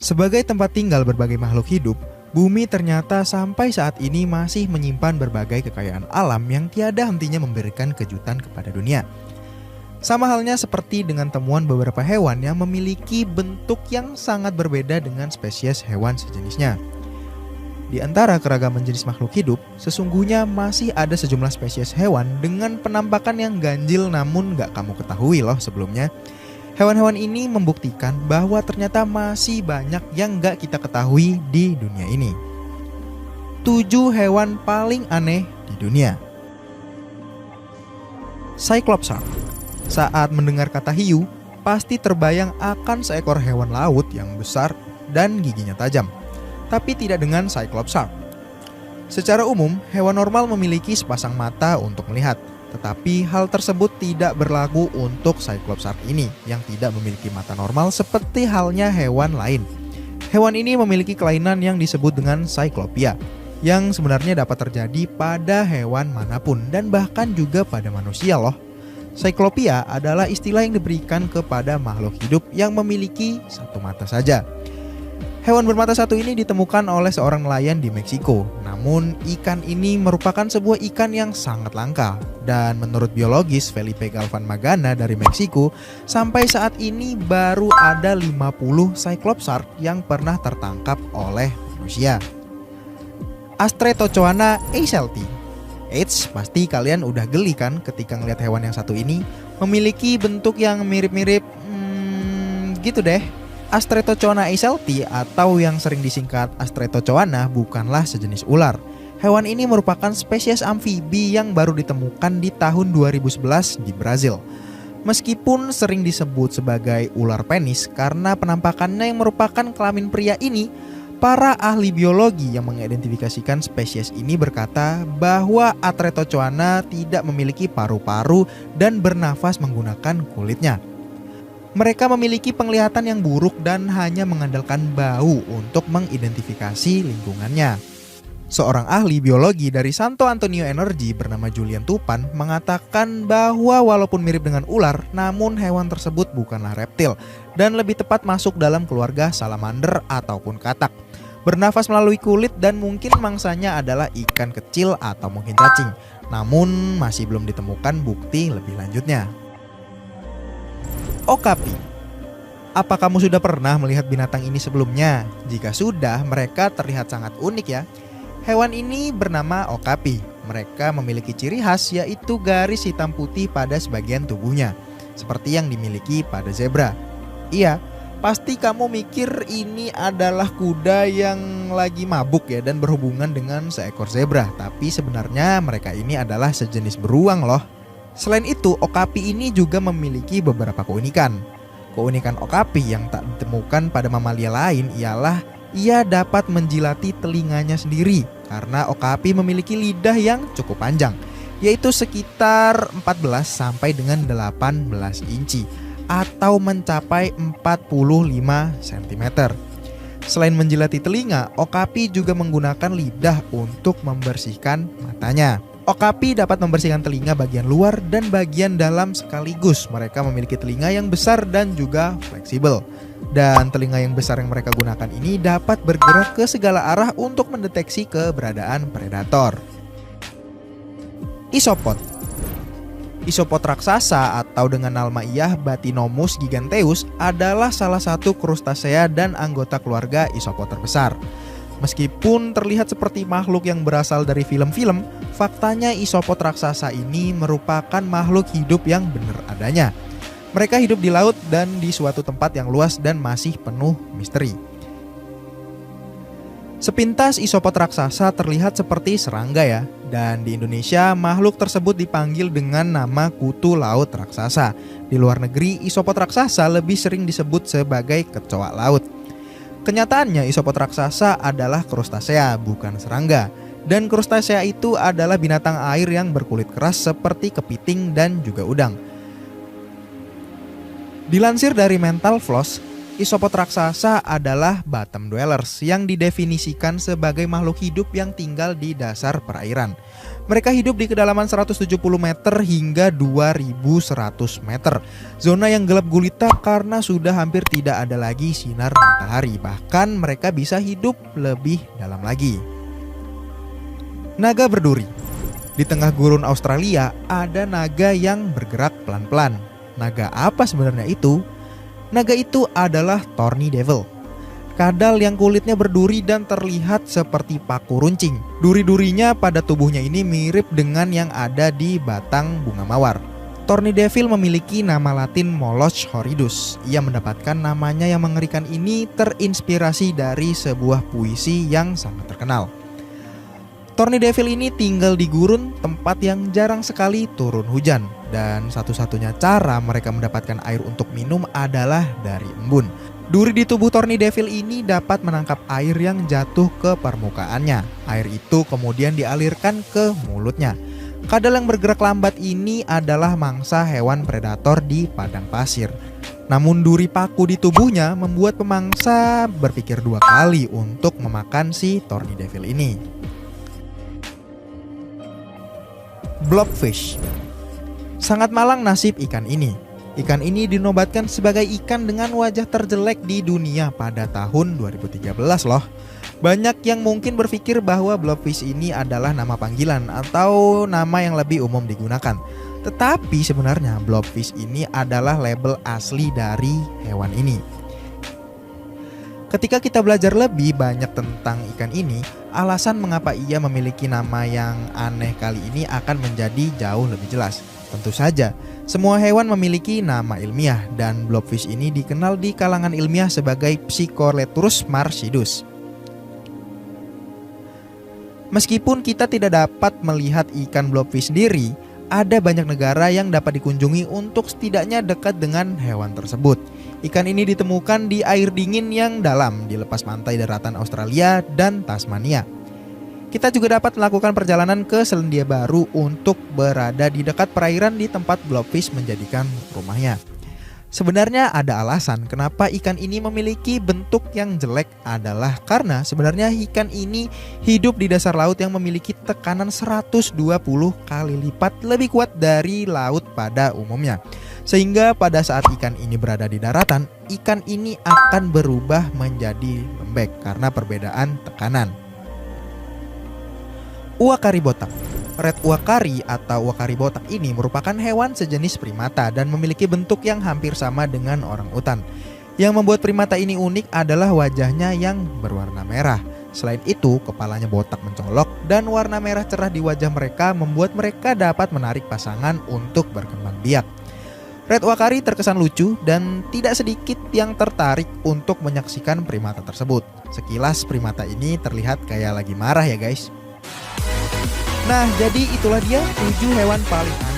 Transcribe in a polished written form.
Sebagai tempat tinggal berbagai makhluk hidup, bumi ternyata sampai saat ini masih menyimpan berbagai kekayaan alam yang tiada hentinya memberikan kejutan kepada dunia. Sama halnya seperti dengan temuan beberapa hewan yang memiliki bentuk yang sangat berbeda dengan spesies hewan sejenisnya. Di antara keragaman jenis makhluk hidup, sesungguhnya masih ada sejumlah spesies hewan dengan penampakan yang ganjil namun gak kamu ketahui loh sebelumnya. Hewan-hewan ini membuktikan bahwa ternyata masih banyak yang gak kita ketahui di dunia ini. 7 hewan paling aneh di dunia. Cyclops shark. Saat mendengar kata hiu, pasti terbayang akan seekor hewan laut yang besar dan giginya tajam. Tapi tidak dengan Cyclops shark. Secara umum, hewan normal memiliki sepasang mata untuk melihat. Tetapi hal tersebut tidak berlaku untuk Cyclops shark ini yang tidak memiliki mata normal seperti halnya hewan lain. Hewan ini memiliki kelainan yang disebut dengan cyclopia, yang sebenarnya dapat terjadi pada hewan manapun dan bahkan juga pada manusia loh. Cyclopia adalah istilah yang diberikan kepada makhluk hidup yang memiliki satu mata saja. Hewan bermata satu ini ditemukan oleh seorang nelayan di Meksiko. Namun ikan ini merupakan sebuah ikan yang sangat langka. Dan menurut biologis Felipe Galvan Magana dari Meksiko, sampai saat ini baru ada 50 Cyclops shark yang pernah tertangkap oleh manusia. Astretochoana eiselti. Eits, pasti kalian udah geli kan ketika ngeliat hewan yang satu ini memiliki bentuk yang mirip-mirip gitu deh. Astretochoana eiselti atau yang sering disingkat Astretochoana bukanlah sejenis ular. Hewan ini merupakan spesies amfibi yang baru ditemukan di tahun 2011 di Brazil. Meskipun sering disebut sebagai ular penis karena penampakannya yang merupakan kelamin pria ini, para ahli biologi yang mengidentifikasikan spesies ini berkata bahwa Astretochoana tidak memiliki paru-paru dan bernafas menggunakan kulitnya. Mereka memiliki penglihatan yang buruk dan hanya mengandalkan bau untuk mengidentifikasi lingkungannya. Seorang ahli biologi dari Santo Antonio Energy bernama Julian Tupan mengatakan bahwa walaupun mirip dengan ular, namun hewan tersebut bukanlah reptil dan lebih tepat masuk dalam keluarga salamander ataupun katak. Bernafas melalui kulit dan mungkin mangsanya adalah ikan kecil atau mungkin cacing. Namun masih belum ditemukan bukti lebih lanjutnya. Okapi. Apa kamu sudah pernah melihat binatang ini sebelumnya? Jika sudah, mereka terlihat sangat unik ya. Hewan ini bernama okapi. Mereka memiliki ciri khas yaitu garis hitam putih pada sebagian tubuhnya, seperti yang dimiliki pada zebra. Iya, pasti kamu mikir ini adalah kuda yang lagi mabuk ya dan berhubungan dengan seekor zebra. Tapi sebenarnya mereka ini adalah sejenis beruang loh. Selain itu, okapi ini juga memiliki beberapa keunikan. Keunikan okapi yang tak ditemukan pada mamalia lain ialah ia dapat menjilati telinganya sendiri karena okapi memiliki lidah yang cukup panjang, yaitu sekitar 14 sampai dengan 18 inci atau mencapai 45 cm. Selain menjilati telinga, okapi juga menggunakan lidah untuk membersihkan matanya. Okapi dapat membersihkan telinga bagian luar dan bagian dalam sekaligus. Mereka memiliki telinga yang besar dan juga fleksibel. Dan telinga yang besar yang mereka gunakan ini dapat bergerak ke segala arah untuk mendeteksi keberadaan predator. Isopod. Isopod raksasa atau dengan nama iyah Bathynomus giganteus adalah salah satu krustasea dan anggota keluarga isopod terbesar. Meskipun terlihat seperti makhluk yang berasal dari film-film, faktanya isopod raksasa ini merupakan makhluk hidup yang benar adanya. Mereka hidup di laut dan di suatu tempat yang luas dan masih penuh misteri. Sepintas isopod raksasa terlihat seperti serangga ya, dan di Indonesia makhluk tersebut dipanggil dengan nama kutu laut raksasa. Di luar negeri isopod raksasa lebih sering disebut sebagai kecoa laut. Kenyataannya isopod raksasa adalah krustasea, bukan serangga. Dan krustasea itu adalah binatang air yang berkulit keras seperti kepiting dan juga udang. Dilansir dari Mental Floss, isopod raksasa adalah bottom dwellers yang didefinisikan sebagai makhluk hidup yang tinggal di dasar perairan. Mereka hidup di kedalaman 170 meter hingga 2100 meter. Zona yang gelap gulita karena sudah hampir tidak ada lagi sinar matahari. Bahkan mereka bisa hidup lebih dalam lagi. Naga berduri. Di tengah gurun Australia ada naga yang bergerak pelan-pelan. Naga apa sebenarnya itu? Naga itu adalah Thorny Devil. Kadal yang kulitnya berduri dan terlihat seperti paku runcing. Duri-durinya pada tubuhnya ini mirip dengan yang ada di batang bunga mawar. Thorny Devil memiliki nama latin Moloch horridus. Ia mendapatkan namanya yang mengerikan ini terinspirasi dari sebuah puisi yang sangat terkenal. Thorny Devil ini tinggal di gurun, tempat yang jarang sekali turun hujan. Dan satu-satunya cara mereka mendapatkan air untuk minum adalah dari embun. Duri di tubuh Thorny Devil ini dapat menangkap air yang jatuh ke permukaannya. Air itu kemudian dialirkan ke mulutnya. Kadal yang bergerak lambat ini adalah mangsa hewan predator di padang pasir. Namun duri paku di tubuhnya membuat pemangsa berpikir dua kali untuk memakan si Thorny Devil ini. Blobfish. Sangat malang nasib ikan ini. Ikan ini dinobatkan sebagai ikan dengan wajah terjelek di dunia pada tahun 2013 loh. Banyak yang mungkin berpikir bahwa blobfish ini adalah nama panggilan atau nama yang lebih umum digunakan. Tetapi sebenarnya blobfish ini adalah label asli dari hewan ini. Ketika kita belajar lebih banyak tentang ikan ini, alasan mengapa ia memiliki nama yang aneh kali ini akan menjadi jauh lebih jelas. Tentu saja, semua hewan memiliki nama ilmiah dan blobfish ini dikenal di kalangan ilmiah sebagai Psychorleturus marcidus. Meskipun kita tidak dapat melihat ikan blobfish sendiri, ada banyak negara yang dapat dikunjungi untuk setidaknya dekat dengan hewan tersebut. Ikan ini ditemukan di air dingin yang dalam di lepas pantai daratan Australia dan Tasmania. Kita juga dapat melakukan perjalanan ke Selandia Baru untuk berada di dekat perairan di tempat blobfish menjadikan rumahnya. Sebenarnya ada alasan kenapa ikan ini memiliki bentuk yang jelek adalah karena sebenarnya ikan ini hidup di dasar laut yang memiliki tekanan 120 kali lipat lebih kuat dari laut pada umumnya. Sehingga pada saat ikan ini berada di daratan, ikan ini akan berubah menjadi lembek karena perbedaan tekanan. Uakari botak. Red uakari atau uakari botak ini merupakan hewan sejenis primata dan memiliki bentuk yang hampir sama dengan orangutan. Yang membuat primata ini unik adalah wajahnya yang berwarna merah. Selain itu, kepalanya botak mencolok dan warna merah cerah di wajah mereka membuat mereka dapat menarik pasangan untuk berkembang biak. Red uakari terkesan lucu dan tidak sedikit yang tertarik untuk menyaksikan primata tersebut. Sekilas primata ini terlihat kayak lagi marah ya guys. Nah, jadi itulah dia 7 hewan paling aneh